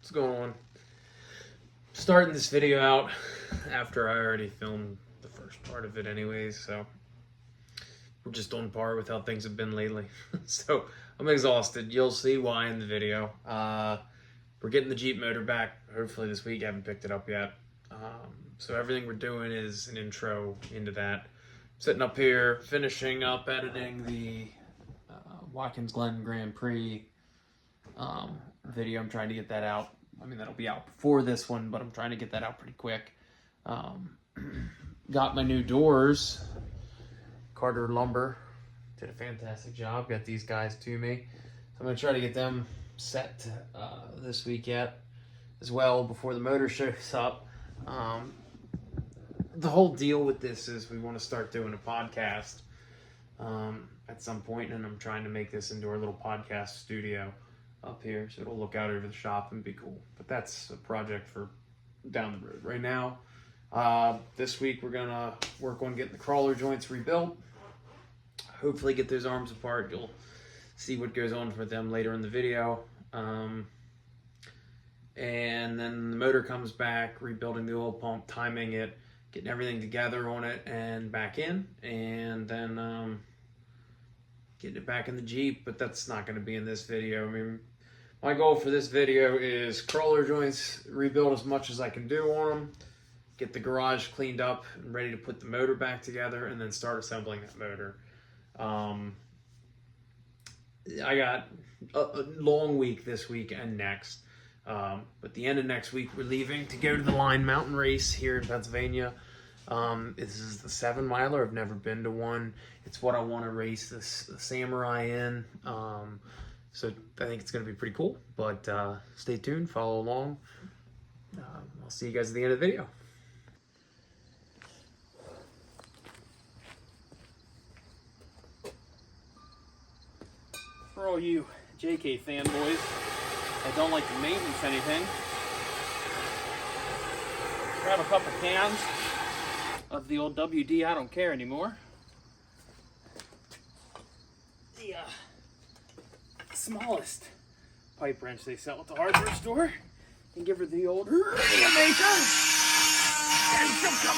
What's going on? Starting this video out after I already filmed the first part of it anyways, so we're just on par with how things have been lately. So I'm exhausted. You'll see why in the video. We're getting the Jeep motor back hopefully this week. I haven't picked it up yet. So everything we're doing is an intro into that. Sitting up here finishing up editing the Watkins Glen Grand Prix video. I'm trying to get that out. I mean, that'll be out before this one, but I'm trying to get that out pretty quick. Got my new doors. Carter Lumber did a fantastic job. Got these guys to me. So I'm going to try to get them set this week yet as well before the motor shows up. The whole deal with this is we want to start doing a podcast at some point, and I'm trying to make this into our little podcast studio up here, so it'll look out over the shop and be cool. But that's a project for down the road. Right now, this week we're gonna work on getting the crawler joints rebuilt. Hopefully get those arms apart. You'll see what goes on with them later in the video. And then the motor comes back, rebuilding the oil pump, timing it, getting everything together on it and back in, and then getting it back in the Jeep. But that's not going to be in this video. I mean, my goal for this video is crawler joints, rebuild as much as I can do on them, get the garage cleaned up and ready to put the motor back together, and then start assembling that motor. I got a long week this week and next. But the end of next week, we're leaving to go to the Line Mountain Race here in Pennsylvania. This is the 7-miler. I've never been to one. It's what I want to race the Samurai in. So I think it's going to be pretty cool. But stay tuned, follow along. I'll see you guys at the end of the video. For all you JK fanboys that don't like to maintenance anything, grab a couple cans of the old WD I don't care anymore. The smallest pipe wrench they sell at the hardware store, and give her the old maker, and she'll come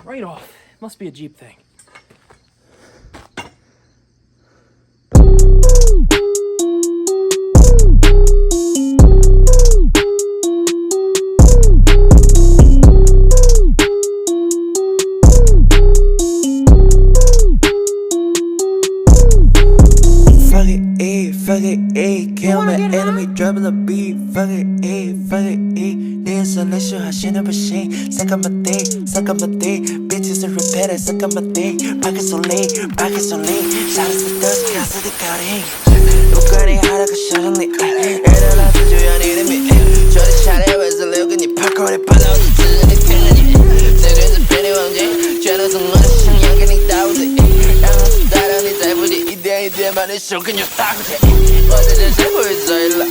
right off. Must be a Jeep thing. Fuck it, kill my enemy, drop the beat. Fuck it, 내 인솔레이션 하시는 부신 Suck up my dick, bitches are repeated. Suck up my dick, pockets so late. Shout out to the thirsty, I said the cutting. 누구니 하라고 suddenly 애들 나서 조연이 미 저리 차례 왜서 레오근이 파코에 받아오지 찌르는 강아지 세계에서 변해 왕제 죄는 성원의 상향근이 다우지 양아서 따라니 잘부지 이대만의 쇼근이 따구지 어제들 세보이서 일라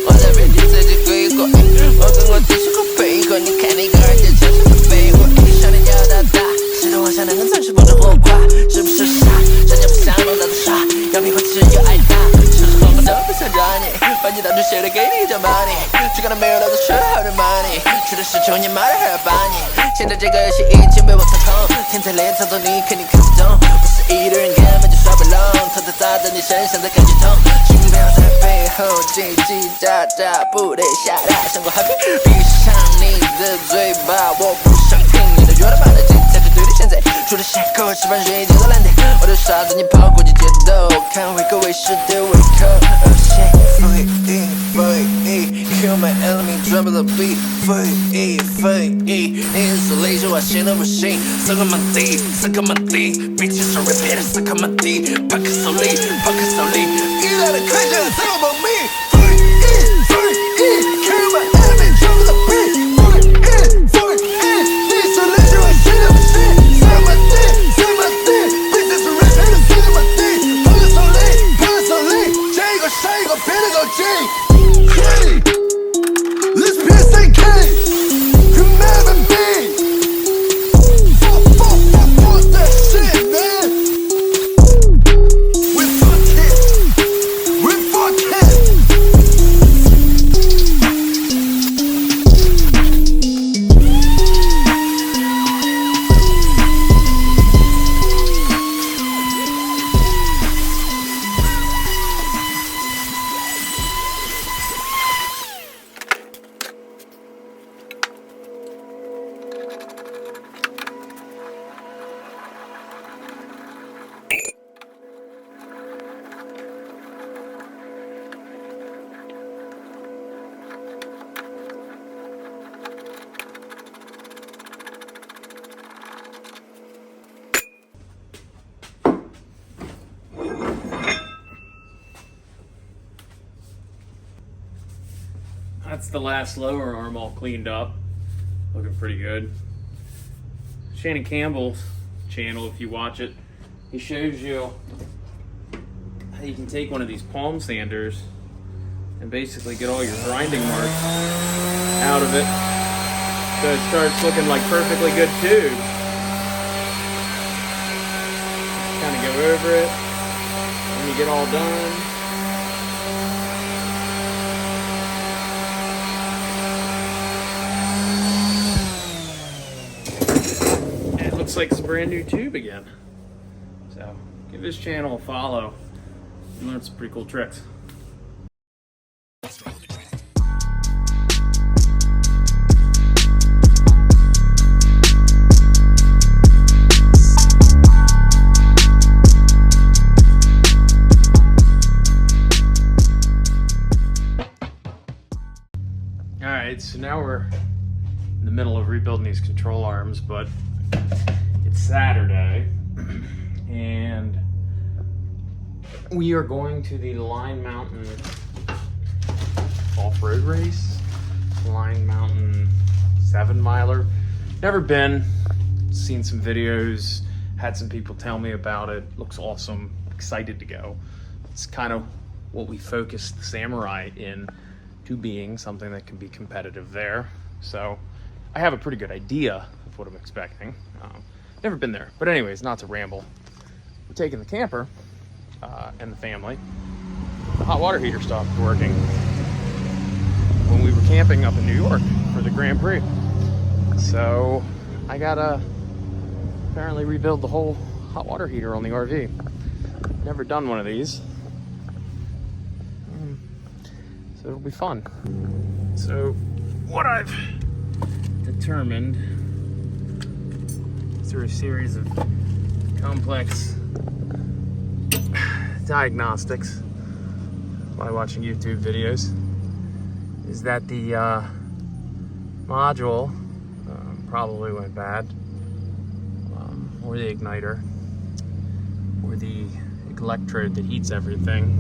어차피 뒤세지고 있고 먹은 거 드시고 빼이고 니가 니가 언제 찾아서 빼이고 이션은 여닫다 싫어하자는 건 잠시 보는 호과是不是傻전혀不想弄到的傻要比我只有爱大是不是都不想让你把你当成谁的给你讲 money 只看到没有老子说好的 money 去的是求你妈的还要把你现在这个游戏已经被我操控天才连操作你肯定看不懂不是一个人根本就耍不拢头在砸在你身上的感觉痛请不要在背后叽叽喳喳不得下大想过 happy 闭上你的嘴巴我不想听你的觉得把的精彩是对的现在除了下课吃饭睡节奏烂点我的傻子你跑过去节奏看回各位是的胃口 Oh shit fuck it kill my enemy drop the beat fuck it insulation 我信都不信 suck on my dick bitches are repeated suck on my dick pocket so late 依赖的看起来 suck on me fuck it kill my enemy drop the beat fuck it insulation 我信都不信 suck on my dick bitches are repeated suck on my dick pocket so late 这个上一个别的搞劲 Let's PSAK Remember me Fuck that shit man We fuck it That's the last lower arm all cleaned up. Looking pretty good. Shannon Campbell's channel, if you watch it, he shows you how you can take one of these palm sanders and basically get all your grinding marks out of it. So it starts looking like perfectly good tube. Kind of go over it when you get all done. And it looks like it's a brand new tube again. So give this channel a follow and learn some pretty cool tricks. Alright, so now we're in the middle of rebuilding these control arms, but it's Saturday and we are going to the Line Mountain off-road race. Line Mountain 7-miler. Never been, seen some videos, had some people tell me about it. Looks awesome, excited to go. It's kind of what we focused the Samurai in to being something that can be competitive there. So I have a pretty good idea of what I'm expecting. Never been there, but anyways, not to ramble. We're taking the camper and the family. The hot water heater stopped working when we were camping up in New York for the Grand Prix. So I gotta apparently rebuild the whole hot water heater on the RV. Never done one of these. So it'll be fun. So what I've determined through a series of complex diagnostics by watching YouTube videos is that the module probably went bad, or the igniter, or the electrode that heats everything.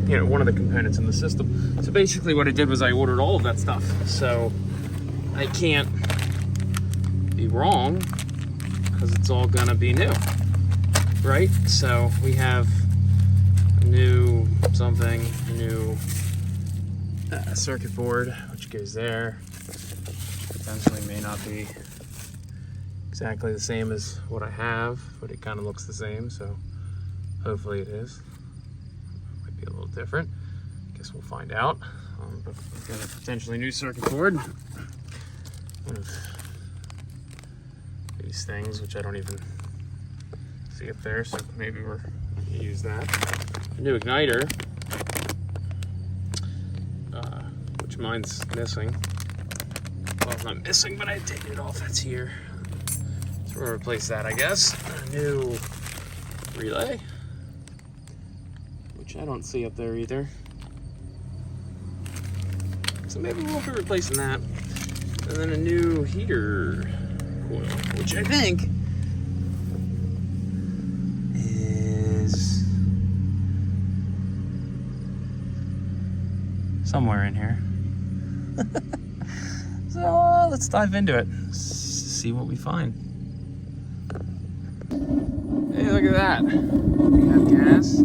You know, one of the components in the system. So basically what I did was I ordered all of that stuff. So I can't be wrong because it's all gonna be new, right? So we have a new something, a new circuit board, which goes there. Potentially may not be exactly the same as what I have, but it kind of looks the same, so hopefully it is. Might be a little different. Guess we'll find out. But we've got a potentially new circuit board. One of these things, which I don't even see up there, so maybe we're gonna use that. A new igniter, which mine's missing. Well, it's not missing, but I take it off. It's here. So we'll replace that, I guess. A new relay, which I don't see up there either. So maybe we'll be replacing that. And then a new heater coil, which I think is somewhere in here. So let's dive into it, see what we find. Hey, look at that. We have gas.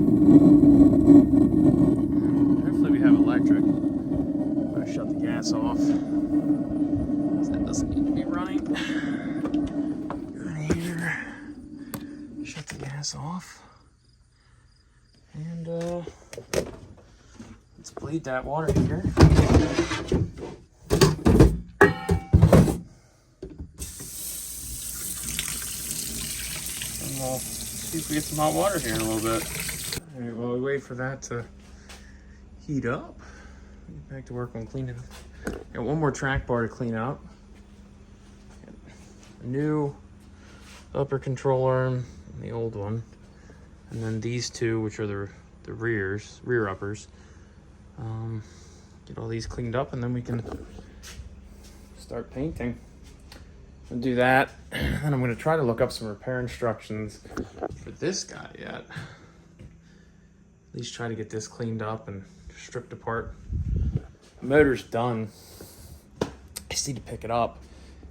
Hopefully we have electric. I'm gonna shut the gas off. That doesn't need to be running. Go in here. Shut the gas off. And let's bleed that water heater. And we'll see if we get some hot water here in a little bit. All right, while we wait for that to heat up, get back to work on cleaning up. Got one more track bar to clean up. A new upper control arm and the old one. And then these two, which are the rear uppers. Get all these cleaned up and then we can start painting. I'll do that, and I'm gonna try to look up some repair instructions for this guy yet. At least try to get this cleaned up and stripped apart. The motor's done. I just need to pick it up.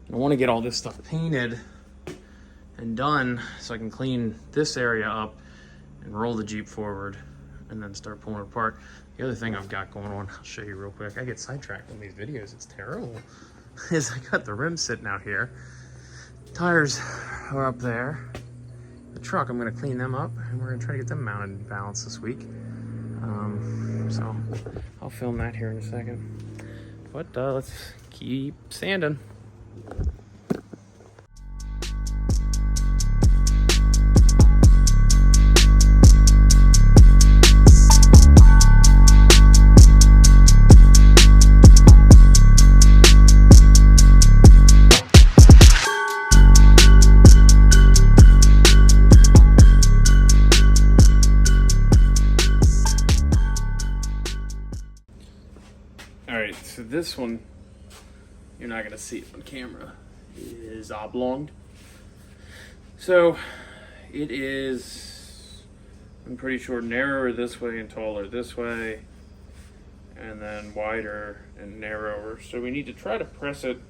And I want to get all this stuff painted and done so I can clean this area up and roll the Jeep forward and then start pulling it apart. The other thing I've got going on, I'll show you real quick. I get sidetracked in these videos, it's terrible. Is I got the rim sitting out here. Tires are up there. The truck, I'm gonna clean them up and we're gonna try to get them mounted and balanced this week. So I'll film that here in a second. But let's keep sanding. Alright, so this one, you're not going to see it on camera, is oblonged. So it is, I'm pretty sure, narrower this way and taller this way, and then wider and narrower. So we need to try to press it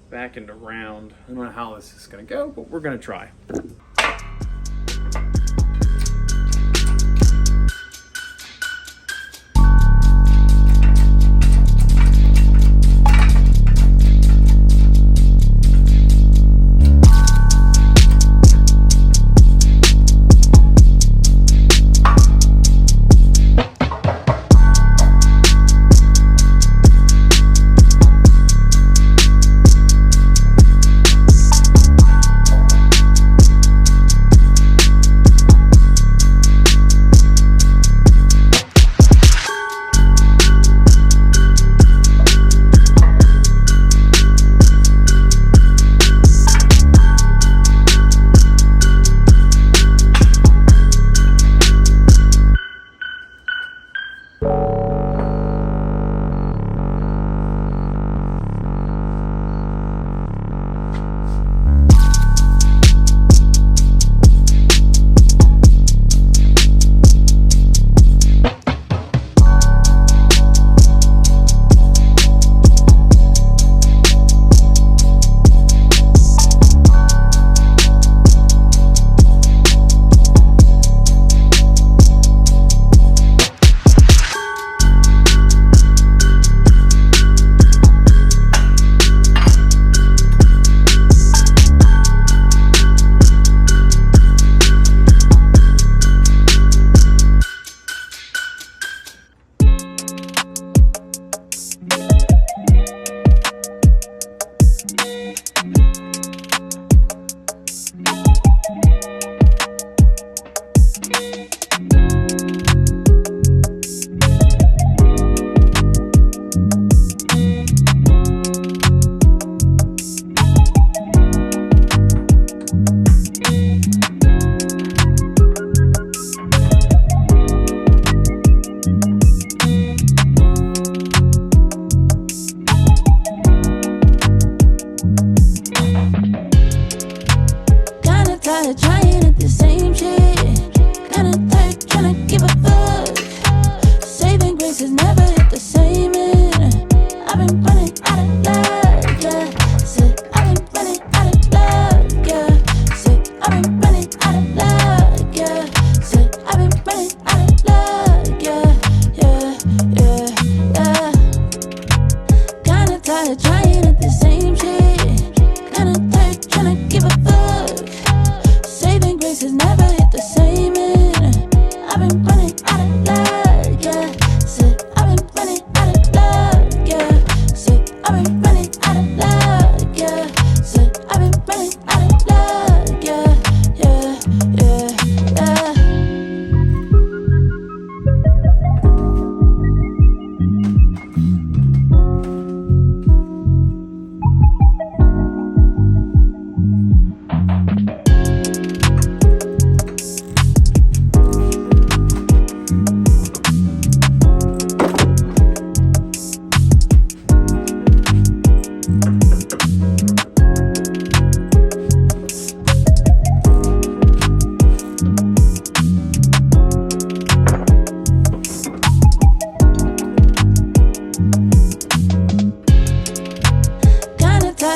back into round. I don't know how this is going to go, but we're going to try.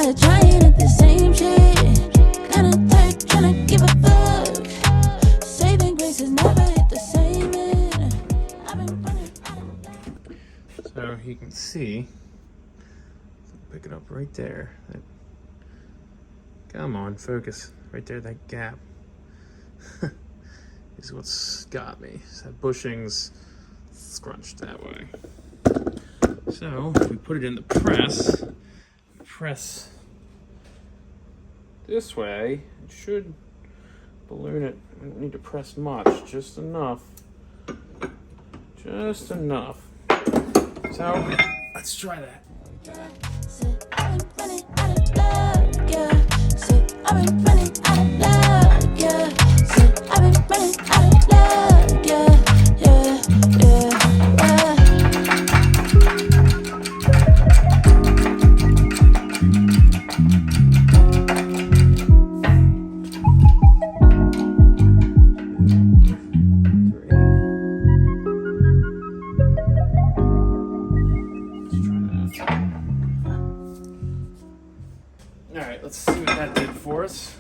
Kinda trying at the same shit. Kinda tired, tryna give a fuck. Saving grace has never hit the same end. I've been running out of luck. So you can see, pick it up right there. Come on, focus. Right there, that gap is what's got me. So that bushing's scrunched that way. So if we put it in the press this way, it should balloon it. I don't need to press much, just enough. Just enough. So let's try that. Said I've been running out of luck, yeah. Said I've been running out of luck, yeah. Said I've been running out of luck, yeah, yeah, yeah, yeah. Alright, let's see what that did for us.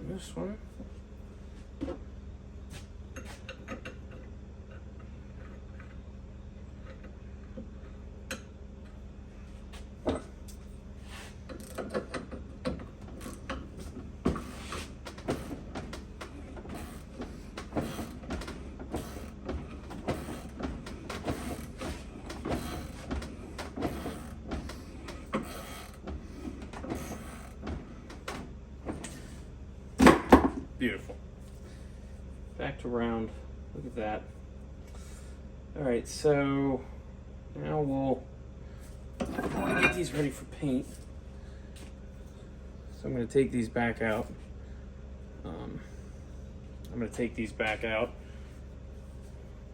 This one. Beautiful. Back to round. Look at that. All right, so now we'll get these ready for paint. So I'm going to take these back out.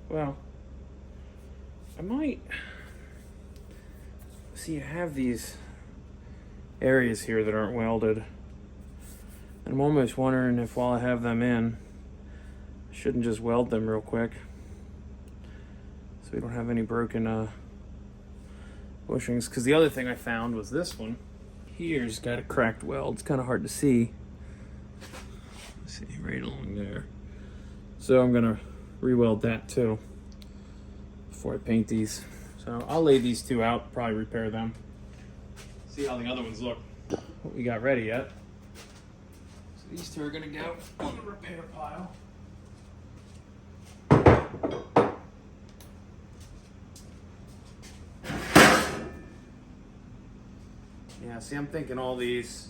Well, I might see. You have these areas here that aren't welded. I'm almost wondering if while I have them in, I shouldn't just weld them real quick so we don't have any broken bushings. Because the other thing I found was this one here's got a cracked weld. It's kind of hard to see. Let's see, right along there. So I'm gonna re-weld that too before I paint these. So I'll lay these two out, probably repair them. See how the other ones look. What we got ready yet. These two are going to go on the repair pile. Yeah, see, I'm thinking all these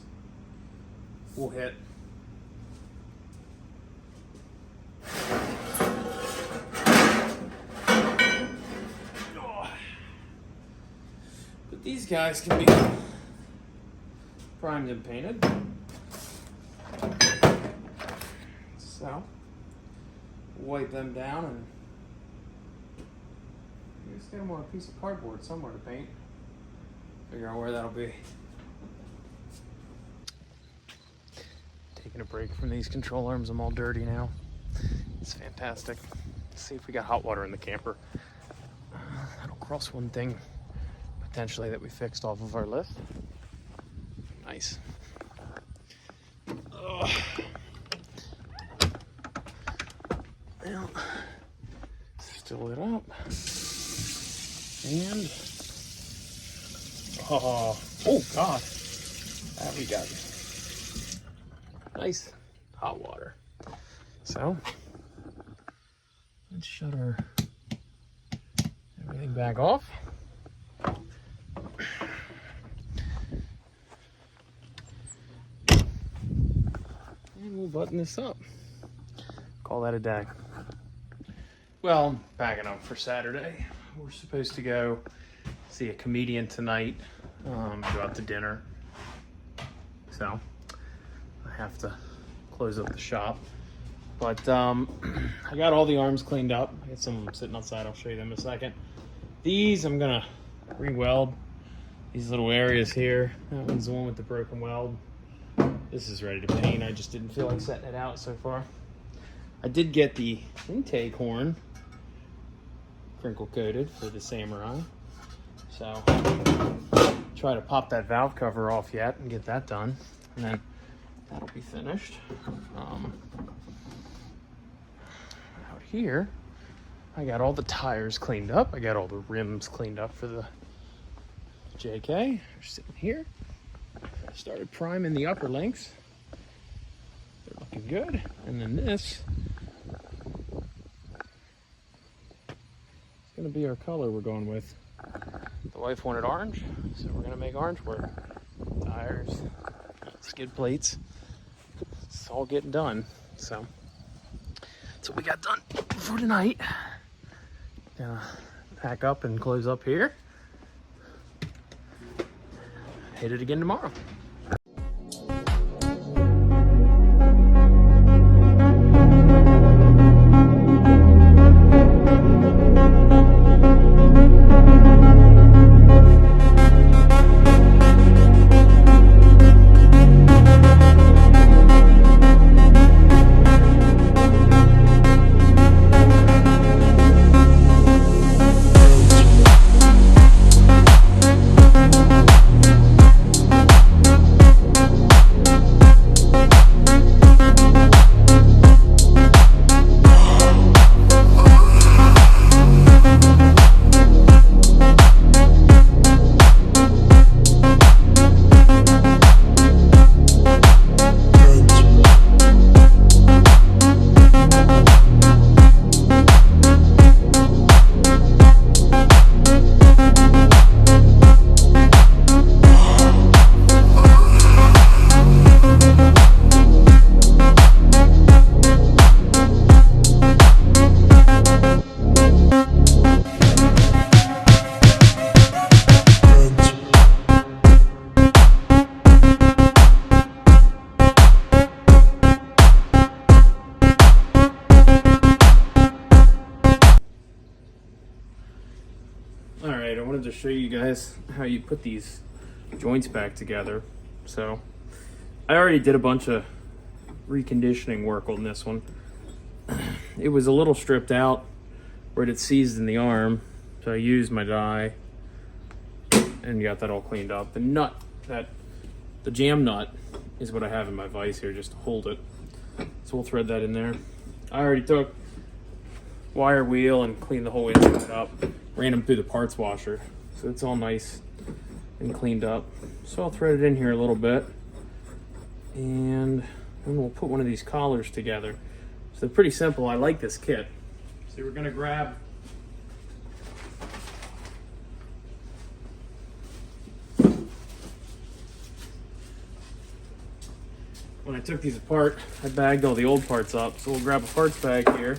will hit. But these guys can be primed and painted. So, wipe them down and just get them on a piece of cardboard somewhere to paint. Figure out where that'll be. Taking a break from these control arms. I'm all dirty now. It's fantastic. Let's see if we got hot water in the camper. That'll cross one thing potentially that we fixed off of our lift. Nice. Ugh. Well, still it up. And oh God, that we got nice hot water. So let's shut everything back off. button this up. Call that a day. Well, packing up for Saturday. We're supposed to go see a comedian tonight, go out to dinner. So I have to close up the shop. But I got all the arms cleaned up. I got some of them sitting outside. I'll show you them in a second. These I'm gonna re-weld. These little areas here. That one's the one with the broken weld. This is ready to paint. I just didn't feel like setting it out so far. I did get the intake horn crinkle coated for the Samurai. So try to pop that valve cover off yet and get that done. And then that'll be finished. Out here, I got all the tires cleaned up. I got all the rims cleaned up for the JK. They're sitting here. I started priming the upper links. They're looking good. And then this is going to be our color we're going with. The wife wanted orange, so we're going to make orange work. Tires, skid plates. It's all getting done. So that's what we got done for tonight. Gonna pack up and close up here. Hit it again tomorrow. Alright, I wanted to show you guys how you put these joints back together. So, I already did a bunch of reconditioning work on this one. It was a little stripped out where it had seized in the arm, so I used my die and got that all cleaned up. The nut, the jam nut, is what I have in my vise here just to hold it. So we'll thread that in there. I already took wire wheel and cleaned the whole inside up. Ran them through the parts washer, so it's all nice and cleaned up. So I'll thread it in here a little bit, and then we'll put one of these collars together. So they're pretty simple. I like this kit. So we're gonna grab when I took these apart, I bagged all the old parts up. So we'll grab a parts bag here.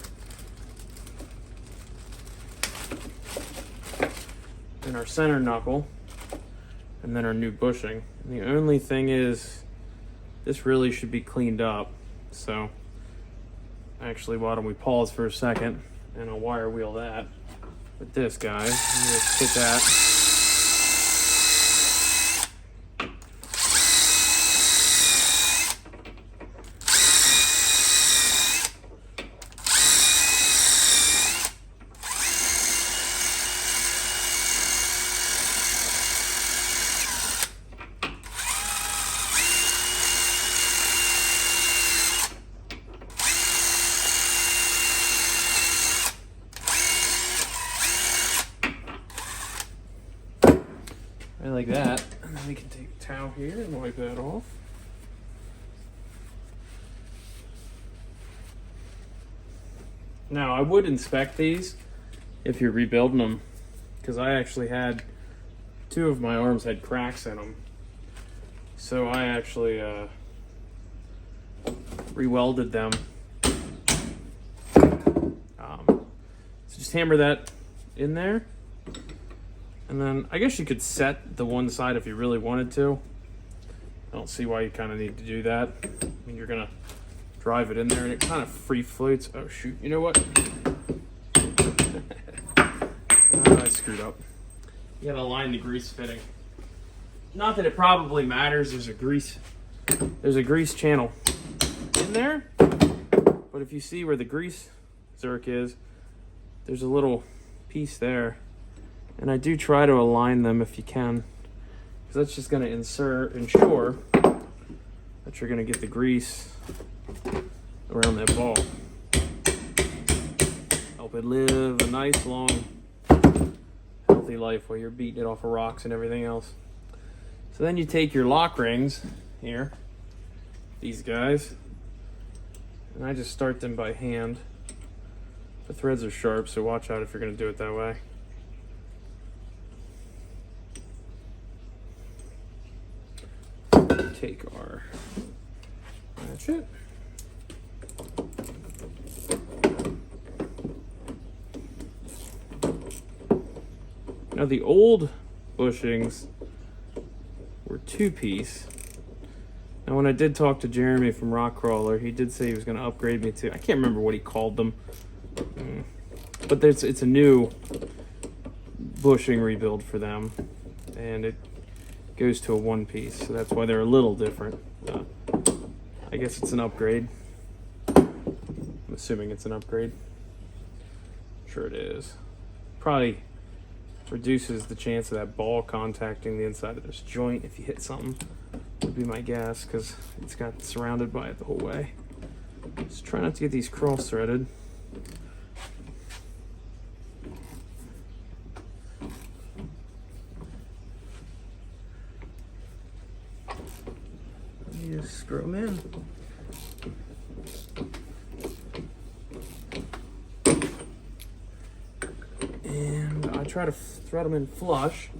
And our center knuckle, and then our new bushing. And the only thing is, this really should be cleaned up. So, actually, why don't we pause for a second, and I'll wire wheel that with this guy. And just hit that. Like that, and then we can take a towel here and wipe that off. Now I would inspect these if you're rebuilding them, because I actually had two of my arms had cracks in them, so I actually re-welded them. So just hammer that in there. And then I guess you could set the one side if you really wanted to. I don't see why you kind of need to do that. I mean, you're gonna drive it in there and it kind of free floats. Oh shoot, you know what? I screwed up. You gotta align the grease fitting. Not that it probably matters, there's a grease channel in there. But if you see where the grease zerk is, there's a little piece there. And I do try to align them if you can, because that's just going to ensure that you're going to get the grease around that ball. Help it live a nice, long, healthy life while you're beating it off of rocks and everything else. So then you take your lock rings here, these guys, and I just start them by hand. The threads are sharp, so watch out if you're going to do it that way. Take our ratchet. Now the old bushings were 2-piece. Now when I did talk to Jeremy from Rock Krawler, he did say he was going to upgrade me to, I can't remember what he called them, but it's a new bushing rebuild for them, and it goes to a 1-piece, so that's why they're a little different. I guess it's an upgrade. I'm assuming it's an upgrade. Sure it is. Probably reduces the chance of that ball contacting the inside of this joint if you hit something, would be my guess, because it's got surrounded by it the whole way. Just try not to get these cross-threaded. You just screw them in. And I try to thread them in flush.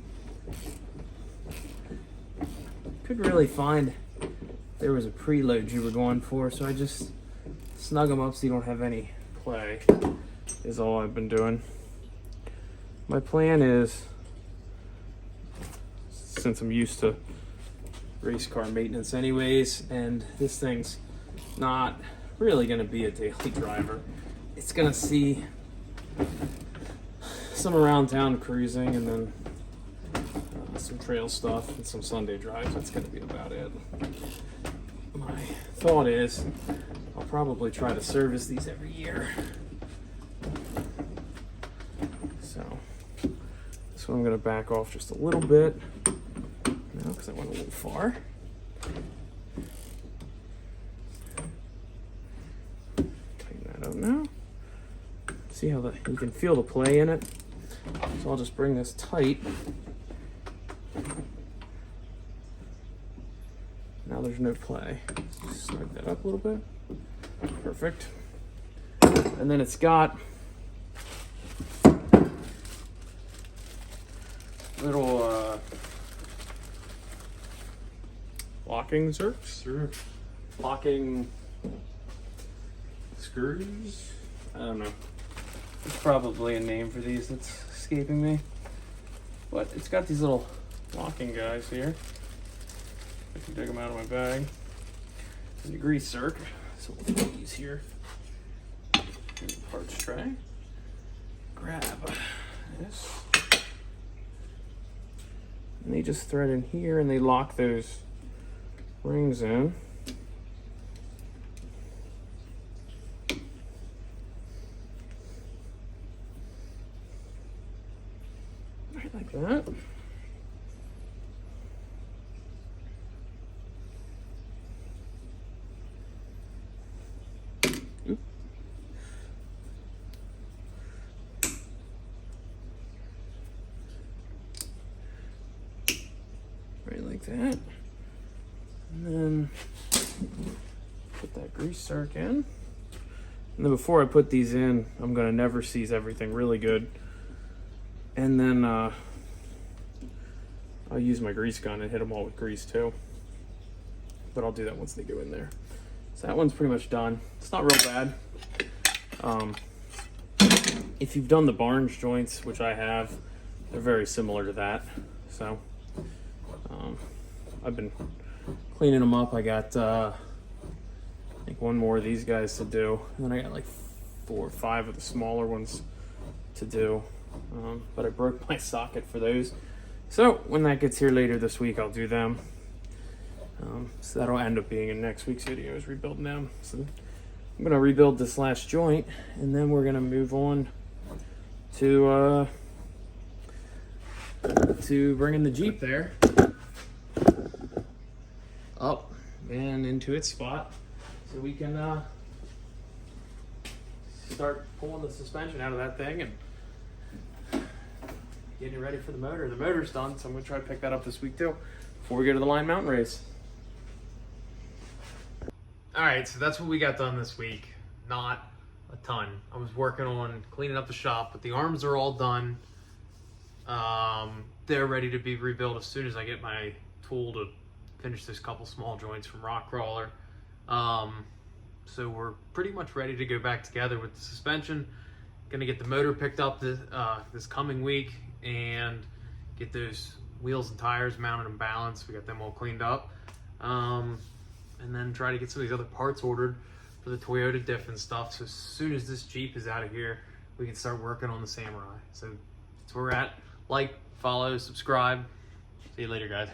Couldn't really find there was a preload you were going for, so I just snug them up so you don't have any play, is all I've been doing. My plan is, since I'm used to race car maintenance anyways, and this thing's not really going to be a daily driver, it's going to see some around town cruising and then some trail stuff and some Sunday drives. That's going to be about it. My thought is I'll probably try to service these every year. So this one I'm going to back off just a little bit now because I went a little far. Tighten that up now. See how you can feel the play in it? So I'll just bring this tight. Now there's no play. Just snug that up a little bit. Perfect. And then it's got little locking zerks or locking screws. I don't know. There's probably a name for these that's escaping me. But it's got these little locking guys here. I can dig them out of my bag. And the grease zerk. So we'll put these here in the parts tray. Grab this. And they just thread in here and they lock those rings in. Right like that. Oop. Right like that. And then put that grease zerk in. And then before I put these in, I'm gonna never seize everything really good. And then I'll use my grease gun and hit them all with grease too. But I'll do that once they go in there. So that one's pretty much done. It's not real bad. If you've done the Barnes joints, which I have, they're very similar to that. So I've been cleaning them up. I got I think one more of these guys to do, and then I got like 4 or 5 of the smaller ones to do. But I broke my socket for those. So when that gets here later this week, I'll do them. So that'll end up being in next week's video, is rebuilding them. So I'm gonna rebuild this last joint, and then we're gonna move on to bringing the Jeep there up and into its spot, so we can start pulling the suspension out of that thing and getting it ready for the motor. The motor's done, so I'm gonna try to pick that up this week too, before we go to the Line Mountain race. All right, so that's what we got done this week. Not a ton. I was working on cleaning up the shop, but the arms are all done. They're ready to be rebuilt as soon as I get my tool to finish this couple small joints from Rock Krawler. So we're pretty much ready to go back together with the suspension. Gonna get the motor picked up this coming week and get those wheels and tires mounted and balanced. We got them all cleaned up. And then try to get some of these other parts ordered for the Toyota diff and stuff. So as soon as this Jeep is out of here, we can start working on the Samurai. So that's where we're at. Like, follow, subscribe. See you later, guys.